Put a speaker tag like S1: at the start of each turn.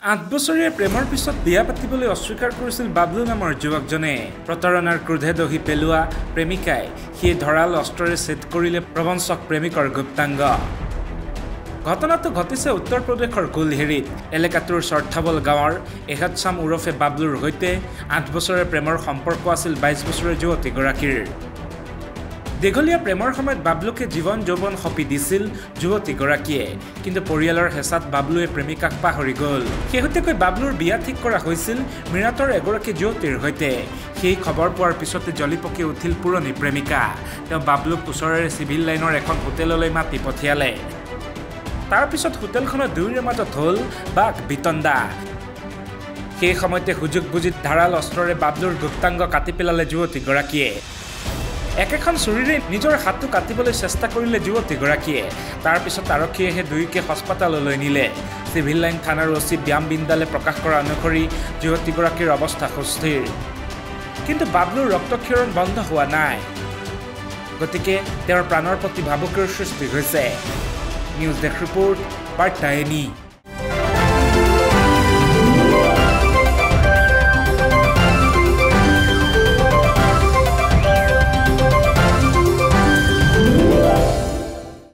S1: 8 বছৰীয়া প্ৰেমৰ পিছত বিয়া পাতিবলৈ অস্বীকাৰ কৰিছিল বাবলু নামৰ যুৱকজনে। প্ৰতাৰণাৰ ক্ৰোধে দহি পেলোৱা প্ৰেমিকাই সেই ধৰাল অস্ত্ৰৰে ছেদ কৰিলে প্ৰবঞ্চক প্ৰেমিকৰ গুপ্তাংগ। ঘটনাটো ঘটিছে উত্তৰ প্ৰদেশৰ গুলহেৰীত। এলেকাটোৰ চৰ্থাবল গাঁৱৰ এহদছাম ওৰফে বাবলুৰ সৈতে 8 বছৰীয়া প্ৰেমৰ সম্পৰ্ক আছিল 22 বছৰীয়া যুৱতীগৰাকীৰ। দীঘলীয়া প্ৰেমৰ সময়ত বাবলুকে জীৱন যৌৱন সঁপি দিছিল যুৱতীগৰাকীয়ে, কিন্তু পৰিয়ালৰ হেঁচাত বাবলুৱে প্ৰেমিকাক পাহৰি গ'ল। শেহতীয়াকৈ বাবলুৰ বিয়া ঠিক কৰা হৈছিল মিৰাটৰ এগৰাকী যুৱতীৰ সৈতে। সেই খবৰ পোৱাৰ পিছতে জ্বলি পকি উঠিল পুৰণি প্ৰেমিকা। তেওঁ বাবলুক ওচৰৰে চিভিল লাইনৰ এখন হোটেললৈ মাতি পঠিয়ালে। তাৰ পিছত হোটেলখনৰ দুয়োৰে মাজত হ'ল বাক বিতণ্ডা। সেই সময়তে সুযোগ বুজি ধাৰাল অস্ত্ৰৰে বাবলুৰ গুপ্তাংগ কাটি পেলালে যুৱতীগৰাকীয়ে। একেখন চুৰিৰে নিজৰ হাতটো কাটিবলৈ চেষ্টা কৰিলে যুৱতীগৰাকীয়ে। তাৰ পিছত আৰক্ষীয়েহে দুয়োকে হস্পিতাললৈ নিলে। চিভিল লাইন থানাৰ অচি ব্যায়াম বিন্দালে প্ৰকাশ কৰা অনুসৰি যুৱতীগৰাকীৰ অৱস্থা সুস্থিৰ, কিন্তু বাবলুৰ ৰক্তক্ষৰণ বন্ধ হোৱা নাই। গতিকে তেওঁৰ প্ৰাণৰ প্ৰতি ভাবুকিৰ সৃষ্টি হৈছে। নিউজ ডেস্ক ৰিপোৰ্ট, বাৰ্তা এনি।